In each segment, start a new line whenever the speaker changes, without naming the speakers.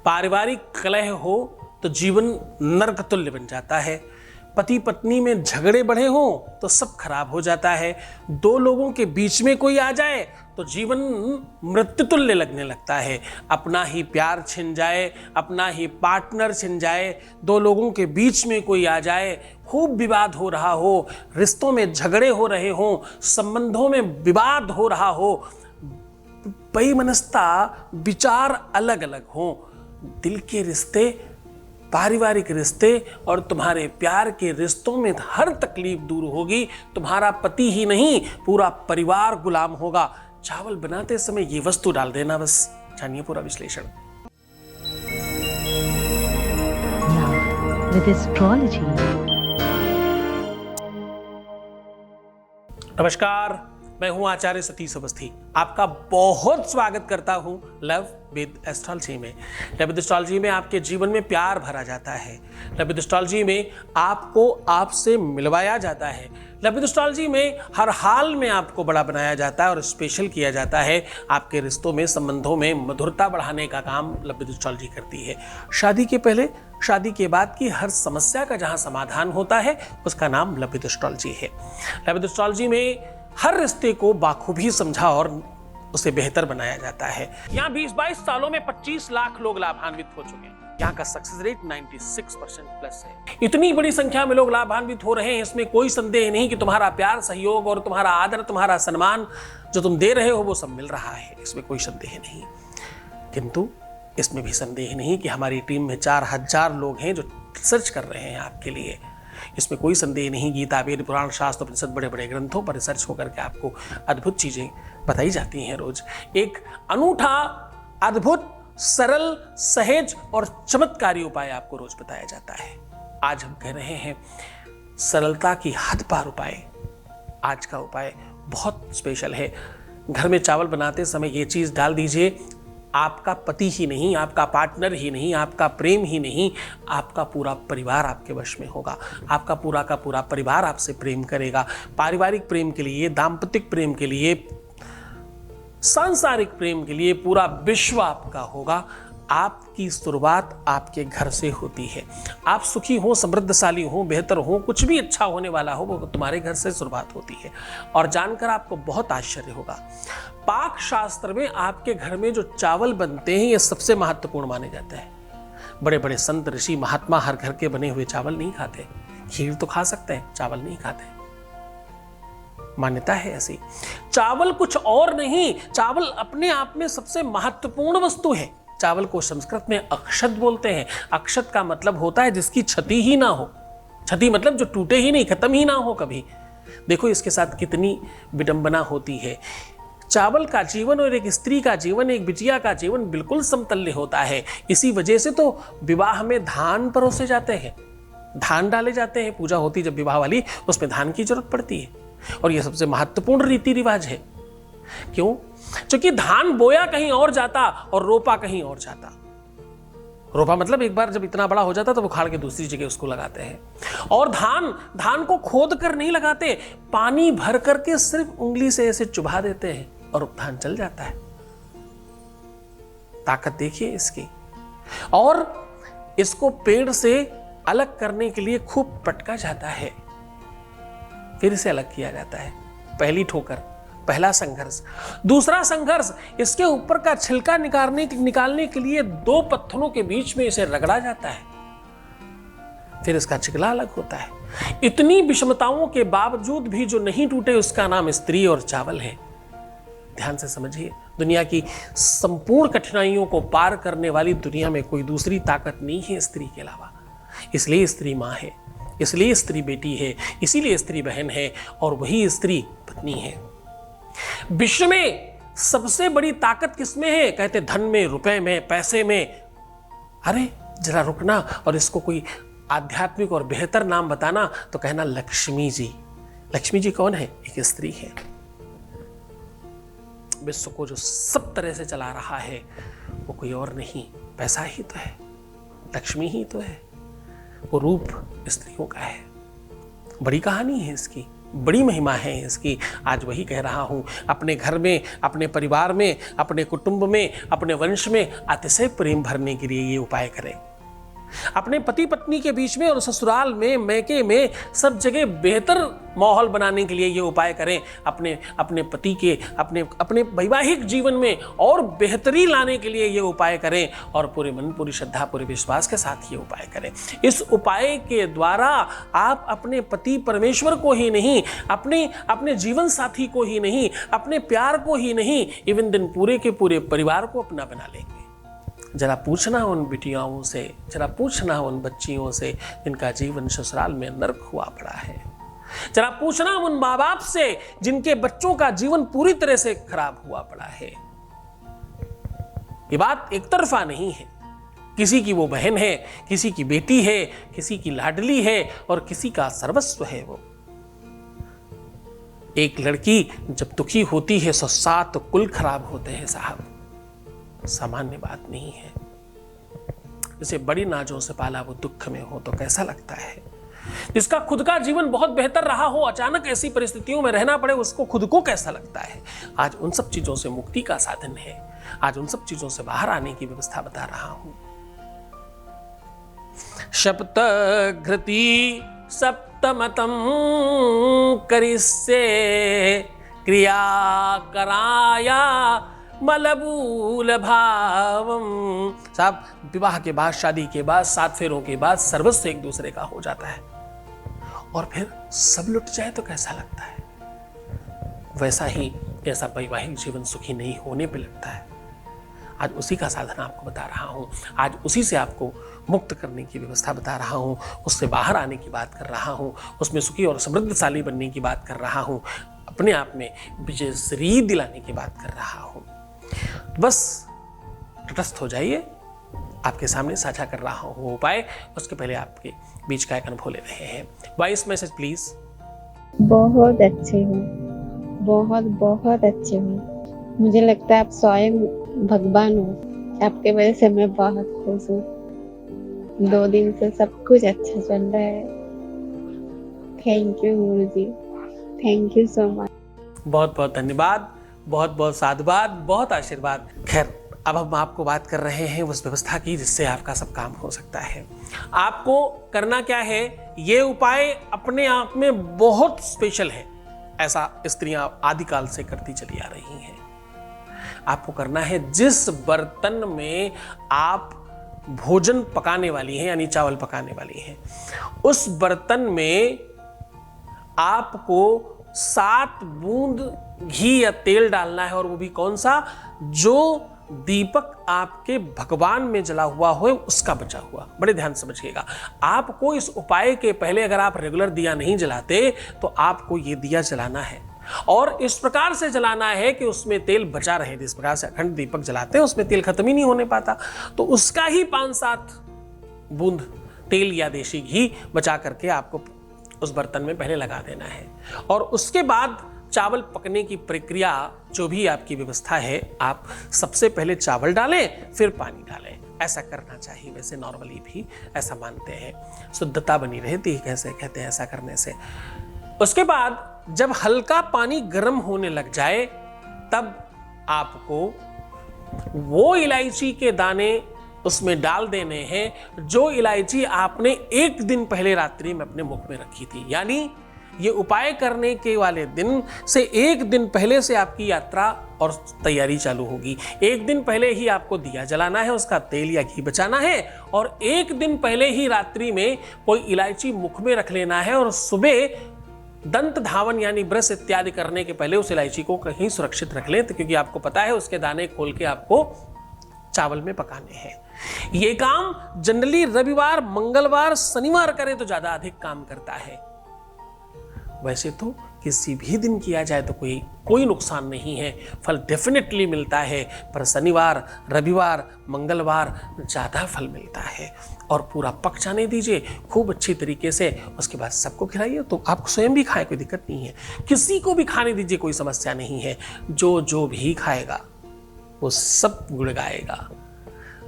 पारिवारिक कलह हो तो जीवन नरक तुल्य बन जाता है। पति पत्नी में झगड़े बढ़े हों तो सब खराब हो जाता है। दो लोगों के बीच में कोई आ जाए तो जीवन मृत्यु तुल्य लगने लगता है। अपना ही प्यार छिन जाए, अपना ही पार्टनर छिन जाए, दो लोगों के बीच में कोई आ जाए, खूब विवाद हो रहा हो, रिश्तों में झगड़े हो रहे हों, संबंधों में विवाद हो रहा हो, वैमनस्यता, विचार अलग अलग हों, दिल के रिश्ते, पारिवारिक रिश्ते और तुम्हारे प्यार के रिश्तों में हर तकलीफ दूर होगी। तुम्हारा पति ही नहीं पूरा परिवार गुलाम होगा। चावल बनाते समय ये वस्तु डाल देना बस। जानिए पूरा विश्लेषण।
With astrology.
नमस्कार, मैं हूं आचार्य सतीश अवस्थी। आपका बहुत स्वागत करता हूं लव विद एस्ट्रोलॉजी में। लव विद एस्ट्रोलॉजी में आपके जीवन में प्यार भरा जाता है। लव विद एस्ट्रोलॉजी में आपको आपसे मिलवाया जाता है। लव विद एस्ट्रोलॉजी में हर हाल में आपको बड़ा बनाया जाता है और स्पेशल किया जाता है। आपके रिश्तों में, संबंधों में मधुरता बढ़ाने का काम लव विद एस्ट्रोलॉजी करती है। शादी के पहले, शादी के बाद की हर समस्या का जहां समाधान होता है उसका नाम लव विद एस्ट्रोलॉजी है। लव विद एस्ट्रोलॉजी में हर रिश्ते को बाखूबी समझा और उसे बेहतर बनाया जाता है। यहाँ 20-22 सालों में 25 लाख लोग लाभान्वित हो चुके हैं। यहाँ का सक्सेस रेट 96% प्लस है। इतनी बड़ी संख्या में लोग लाभान्वित हो रहे हैं, इसमें कोई संदेह नहीं कि तुम्हारा प्यार, सहयोग और तुम्हारा आदर, तुम्हारा सम्मान जो तुम दे रहे हो वो सब मिल रहा है। इसमें कोई संदेह नहीं। किंतु इसमें भी संदेह नहीं कि हमारी टीम में 4000 लोग हैं जो रिसर्च कर रहे हैं आपके लिए। इसमें कोई संदेह नहीं। गीता, वेद, पुराण, शास्त्र, उपनिषद, बड़े बड़े ग्रंथों पर रिसर्च होकर के आपको अद्भुत चीजें बताई जाती हैं रोज। एक अनूठा, अद्भुत, सरल, सहज और चमत्कारी उपाय आपको रोज बताया जाता है। आज हम कह रहे हैं सरलता की हद पार उपाय। आज का उपाय बहुत स्पेशल है। घर में चावल बनाते समय ये चीज डाल दीजिए। आपका पति ही नहीं, आपका पार्टनर ही नहीं, आपका प्रेम ही नहीं, आपका पूरा परिवार आपके वश में होगा। आपका पूरा का पूरा परिवार आपसे प्रेम करेगा। पारिवारिक प्रेम के लिए, दाम्पतिक प्रेम के लिए, सांसारिक प्रेम के लिए पूरा विश्व आपका होगा। आपकी शुरुआत आपके घर से होती है। आप सुखी हो, समृद्धशाली हो, बेहतर हो, कुछ भी अच्छा होने वाला हो वो तुम्हारे घर से शुरुआत होती है। और जानकर आपको बहुत आश्चर्य होगा, पाक शास्त्र में आपके घर में जो चावल बनते हैं ये सबसे महत्वपूर्ण माने जाते हैं। बड़े बड़े संत, ऋषि, महात्मा हर घर के बने हुए चावल नहीं खाते। खीर तो खा सकते हैं, चावल नहीं खाते। मान्यता है ऐसी। चावल कुछ और नहीं, चावल अपने आप में सबसे महत्वपूर्ण वस्तु है। चावल को संस्कृत में अक्षत बोलते हैं। अक्षत का मतलब होता है जिसकी क्षति ही ना हो। क्षति मतलब जो टूटे ही नहीं, खत्म ही ना हो कभी। देखो इसके साथ कितनी विडंबना होती है। चावल का जीवन और एक स्त्री का जीवन, एक बिटिया का जीवन बिल्कुल समतल्य होता है। इसी वजह से तो विवाह में धान परोसे जाते हैं, धान डाले जाते हैं। पूजा होती जब विवाह वाली, उसमें धान की जरूरत पड़ती है और यह सबसे महत्वपूर्ण रीति रिवाज है। क्यों? क्योंकि धान बोया कहीं और जाता और रोपा कहीं और जाता। रोपा मतलब एक बार जब इतना बड़ा हो जाता तो वो उखाड़ के दूसरी जगह उसको लगाते हैं। और धान को खोद कर नहीं लगाते, पानी भर करके सिर्फ उंगली से ऐसे चुभा देते हैं और धान चल जाता है। ताकत देखिए इसकी। और इसको पेड़ से अलग करने के लिए खूब पटका जाता है, फिर इसे अलग किया जाता है। पहली ठोकर, पहला संघर्ष। दूसरा संघर्ष, इसके ऊपर का छिलका निकालने के लिए 2 पत्थरों के बीच में इसे रगड़ा जाता है, फिर इसका छिकला अलग होता है। इतनी विषमताओं के बावजूद भी जो नहीं टूटे उसका नाम स्त्री और चावल है। ध्यान से समझिए, दुनिया की संपूर्ण कठिनाइयों को पार करने वाली दुनिया में कोई दूसरी ताकत नहीं है स्त्री के अलावा। इसलिए स्त्री माँ है, इसलिए स्त्री बेटी है, इसीलिए स्त्री बहन है और वही स्त्री पत्नी है। विश्व में सबसे बड़ी ताकत किसमें है? कहते धन में, रुपए में, पैसे में। अरे जरा रुकना और इसको कोई आध्यात्मिक और बेहतर नाम बताना तो कहना लक्ष्मी जी। लक्ष्मी जी कौन है? एक स्त्री है। विश्व को जो सब तरह से चला रहा है वो कोई और नहीं, पैसा ही तो है, लक्ष्मी ही तो है। वो रूप स्त्रियों का है। बड़ी कहानी है इसकी। बड़ी महिमा है इसकी। आज वही कह रहा हूँ, अपने घर में, अपने परिवार में, अपने कुटुंब में, अपने वंश में अतिशय प्रेम भरने के लिए ये उपाय करें। अपने पति पत्नी के बीच में और ससुराल में, मैके में, सब जगह बेहतर माहौल बनाने के लिए ये उपाय करें। अपने पति के, अपने वैवाहिक जीवन में और बेहतरी लाने के लिए ये उपाय करें और पूरे मन, पूरी श्रद्धा, पूरे विश्वास के साथ ये उपाय करें। इस उपाय के द्वारा आप अपने पति परमेश्वर को ही नहीं, अपने जीवन साथी को ही नहीं, अपने प्यार को ही नहीं, इवन दिन पूरे के पूरे परिवार को अपना बना लेंगे। जरा पूछना उन बिटियाओं से, जरा पूछना उन बच्चियों से जिनका जीवन ससुराल में नर्क हुआ पड़ा है। जरा पूछना उन माँ बाप से जिनके बच्चों का जीवन पूरी तरह से खराब हुआ पड़ा है। ये बात एक तरफा नहीं है। किसी की वो बहन है, किसी की बेटी है, किसी की लाडली है और किसी का सर्वस्व है वो। एक लड़की जब दुखी होती है तो 7 कुल खराब होते हैं साहब, सामान्य बात नहीं है। जैसे बड़ी नाजों से पाला वो दुख में हो तो कैसा लगता है। जिसका खुद का जीवन बहुत बेहतर रहा हो, अचानक ऐसी परिस्थितियों में रहना पड़े, उसको खुद को कैसा लगता है। आज उन सब चीजों से मुक्ति का साधन है, आज उन सब चीजों से बाहर आने की व्यवस्था बता रहा हूं। शप्त घृति सप्तमतम करिष्ये क्रिया कराया मलबूल भावम। साहब, विवाह के बाद, शादी के बाद, 7 फेरों के बाद सर्वस्व एक दूसरे का हो जाता है और फिर सब लुट जाए तो कैसा लगता है। वैसा ही ऐसा वैवाहिक जीवन सुखी नहीं होने पे लगता है। आज उसी का साधन आपको बता रहा हूं, आज उसी से आपको मुक्त करने की व्यवस्था बता रहा हूं, उससे बाहर आने की बात कर रहा हूं, उसमें सुखी और समृद्धशाली बनने की बात कर रहा हूं, अपने आप में विजय श्री दिलाने की बात कर रहा हूं। बस तटस्थ हो जाइए, आपके सामने साझा कर रहा हूं वो उपाय। उसके पहले आपके बीच का एक अनुभव ले रहे हैं। Voice message please.
बहुत अच्छे हो, बहुत बहुत अच्छे हो। मुझे लगता है आप स्वयं भगवान हो। आपके वजह से मैं बहुत खुश हूँ। 2 दिन से सब कुछ अच्छा चल रहा है। Thank you Guruji, thank you so much.
बहुत बहुत धन्यवाद, बहुत बहुत साधुवाद, बहुत आशीर्वाद। खैर, अब हम आपको बात कर रहे हैं उस व्यवस्था की जिससे आपका सब काम हो सकता है। आपको करना क्या है, ये उपाय अपने आप में बहुत स्पेशल है। ऐसा स्त्रियां आदिकाल से करती चली आ रही हैं। आपको करना है, जिस बर्तन में आप भोजन पकाने वाली हैं, यानी चावल पकाने वाली हैं, उस बर्तन में आपको 7 बूंद घी या तेल डालना है। और वो भी कौन सा, जो दीपक आपके भगवान में जला हुआ हो उसका बचा हुआ। बड़े ध्यान समझिएगा। आपको इस उपाय के पहले, अगर आप रेगुलर दिया नहीं जलाते तो आपको ये दिया जलाना है और इस प्रकार से जलाना है कि उसमें तेल बचा रहे। जिस प्रकार से अखंड दीपक जलाते हैं उसमें तेल खत्म ही नहीं होने पाता, तो उसका ही 5-7 बूंद तेल या देशी घी बचा करके आपको उस बर्तन में पहले लगा देना है। और उसके बाद चावल पकने की प्रक्रिया, जो भी आपकी व्यवस्था है, आप सबसे पहले चावल डालें फिर पानी डालें। ऐसा करना चाहिए। वैसे नॉर्मली भी ऐसा मानते हैं, शुद्धता बनी रहती है, कैसे कहते हैं ऐसा करने से। उसके बाद जब हल्का पानी गर्म होने लग जाए तब आपको वो इलायची के दाने उसमें डाल देने हैं जो इलायची आपने 1 दिन पहले रात्रि में अपने मुख में रखी थी। यानी ये उपाय करने के वाले दिन से 1 दिन पहले से आपकी यात्रा और तैयारी चालू होगी। 1 दिन पहले ही आपको दिया जलाना है, उसका तेल या घी बचाना है और 1 दिन पहले ही रात्रि में कोई इलायची मुख में रख लेना है और सुबह दंत धावन यानी ब्रश इत्यादि करने के पहले उस इलायची को कहीं सुरक्षित रख लें, क्योंकि आपको पता है उसके दाने खोल के आपको चावल में पकाने हैं। ये काम जनरली रविवार, मंगलवार, शनिवार करें तो ज्यादा अधिक काम करता है। वैसे तो किसी भी दिन किया जाए तो कोई नुकसान नहीं है, फल डेफिनेटली मिलता है, पर शनिवार, रविवार, मंगलवार ज़्यादा फल मिलता है। और पूरा पक जाने दीजिए खूब अच्छी तरीके से, उसके बाद सबको खिलाइए। तो आप स्वयं भी खाए, कोई दिक्कत नहीं है, किसी को भी खाने दीजिए, कोई समस्या नहीं है। जो भी खाएगा वो सब गुड़ गाएगा।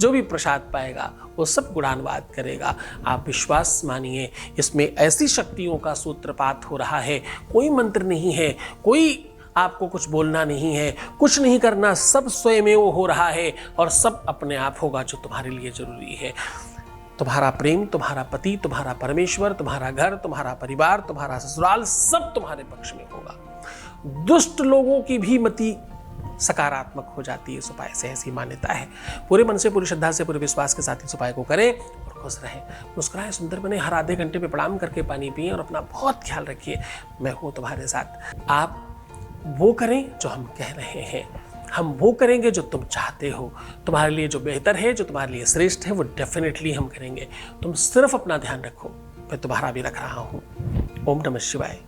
जो भी प्रसाद पाएगा वो सब गुणानुवाद करेगा। आप विश्वास मानिए, इसमें ऐसी शक्तियों का सूत्रपात हो रहा है। कोई मंत्र नहीं है, कोई आपको कुछ बोलना नहीं है, कुछ नहीं करना, सब स्वयं वो हो रहा है और सब अपने आप होगा जो तुम्हारे लिए जरूरी है। तुम्हारा प्रेम, तुम्हारा पति, तुम्हारा परमेश्वर, तुम्हारा घर, तुम्हारा परिवार, तुम्हारा ससुराल, सब तुम्हारे पक्ष में होगा। दुष्ट लोगों की भी मति सकारात्मक हो जाती है इस उपाय से, ऐसी मान्यता है। पूरे मन से, पूरी श्रद्धा से, पूरे विश्वास के साथ इस उपाय को करें और खुश रहें, मुस्कुराएं, सुंदर बने। हर आधे घंटे पे प्रणाम करके पानी पिएं और अपना बहुत ख्याल रखिए। मैं हूँ तुम्हारे साथ। आप वो करें जो हम कह रहे हैं, हम वो करेंगे जो तुम चाहते हो। तुम्हारे लिए जो बेहतर है, जो तुम्हारे लिए श्रेष्ठ है, वो डेफिनेटली हम करेंगे। तुम सिर्फ अपना ध्यान रखो, मैं तुम्हारा भी रख रहा हूँ। ओम नमः शिवाय।